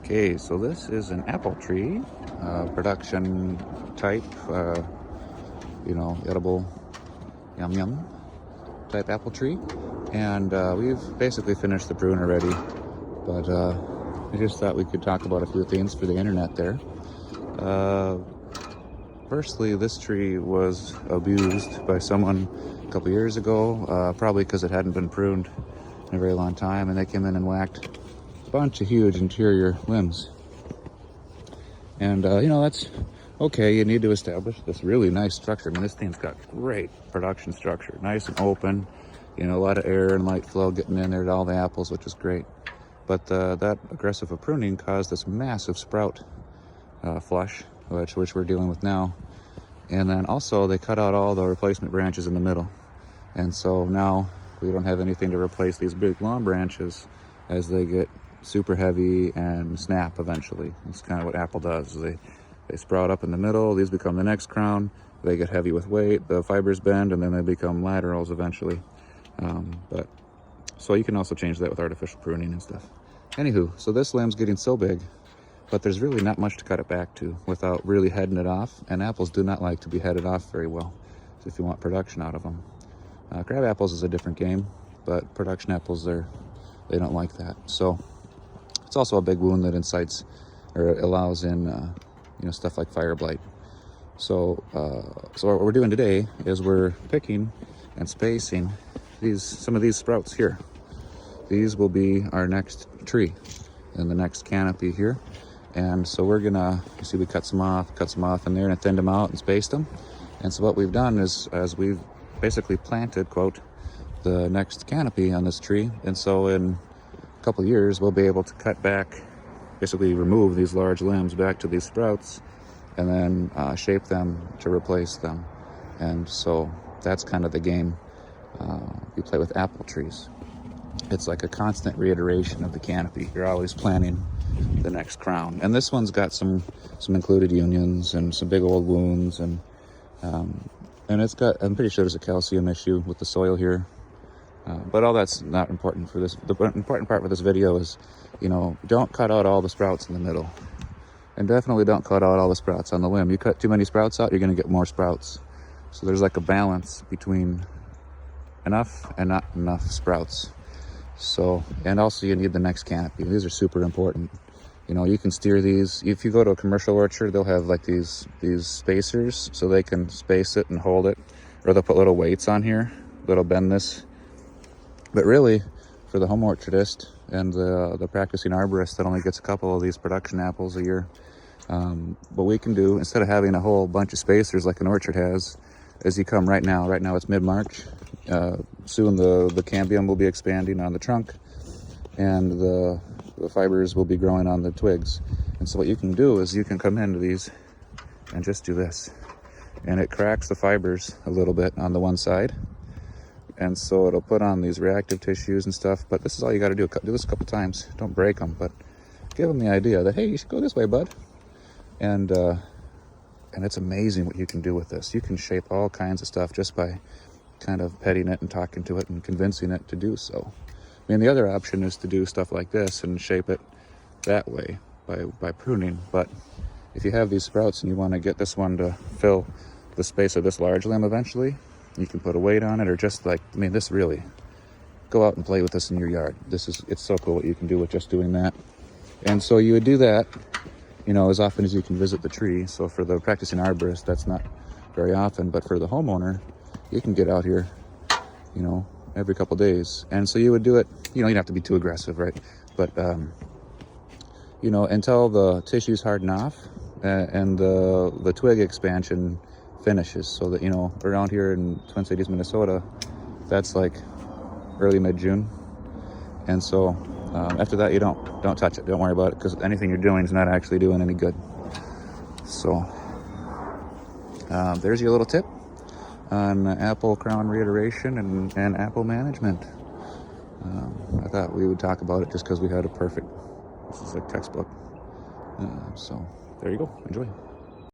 Okay, so this is an apple tree, production type, edible yum yum type apple tree. And we've basically finished the prune already, but I just thought we could talk about a few things for the internet there. Firstly, this tree was abused by someone a couple years ago, probably because it hadn't been pruned in a very long time, and they came in and whacked a bunch of huge interior limbs. And that's okay. You need to establish this really nice structure. I mean, this thing's got great production structure, nice and open, a lot of air and light flow getting in there to all the apples, which is great. But that aggressive of pruning caused this massive sprout flush, which we're dealing with now. And then also they cut out all the replacement branches in the middle, and so now we don't have anything to replace these big long branches as they get super heavy and snap eventually. That's kind of what apple does. They sprout up in the middle, these become the next crown, they get heavy with weight, the fibers bend, and then they become laterals eventually. But so you can also change that with artificial pruning and stuff. Anywho, so this limb's getting so big, but there's really not much to cut it back to without really heading it off, and apples do not like to be headed off very well if you want production out of them. Crab apples is a different game, but production apples, they don't like that. So it's also a big wound that incites or allows in stuff like fire blight. So what we're doing today is we're picking and spacing some of these sprouts here. These will be our next tree in the next canopy here. And so we're gonna, we cut some off in there and thinned them out and spaced them. And so what we've done is, as we've basically planted, quote, the next canopy on this tree. And so in a couple of years, we'll be able to cut back, basically remove these large limbs back to these sprouts, and then shape them to replace them. And so that's kind of the game you play with apple trees. It's like a constant reiteration of the canopy. You're always planning the next crown. And this one's got some included unions and some big old wounds, and it's got, I'm pretty sure there's a calcium issue with the soil here. But all that's not important for this. The important part for this video is, don't cut out all the sprouts in the middle. And definitely don't cut out all the sprouts on the limb. You cut too many sprouts out, you're gonna get more sprouts. So there's like a balance between enough and not enough sprouts. So, and also you need the next canopy. These are super important. You can steer these. If you go to a commercial orchard, they'll have like these spacers so they can space it and hold it, or they'll put little weights on here that'll bend this. But really, for the home orchardist and the practicing arborist that only gets a couple of these production apples a year, what we can do, instead of having a whole bunch of spacers like an orchard has, is you come right now it's mid-March, soon the cambium will be expanding on the trunk, and the fibers will be growing on the twigs. And so what you can do is you can come into these and just do this, and it cracks the fibers a little bit on the one side, and so it'll put on these reactive tissues and stuff. But this is all you got to do. Do this a couple times. Don't break them, but give them the idea that, hey, you should go this way, bud. And it's amazing what you can do with this. You can shape all kinds of stuff just by kind of petting it and talking to it and convincing it to do so. I mean, the other option is to do stuff like this and shape it that way by pruning. But if you have these sprouts and you want to get this one to fill the space of this large limb eventually, you can put a weight on it, or just this really, go out and play with this in your yard. It's so cool what you can do with just doing that. And so you would do that, as often as you can visit the tree. So for the practicing arborist, that's not very often, but for the homeowner, you can get out here, every couple days. And so you would do it, you don't have to be too aggressive, right? But, until the tissues harden off and the twig expansion finishes. So that, around here in Twin Cities, Minnesota, that's like early mid-June. And so after that, you don't touch it. Don't worry about it, because anything you're doing is not actually doing any good. So there's your little tip on apple crown reiteration and apple management. I thought we would talk about it just because we had this is like textbook. So there you go. Enjoy.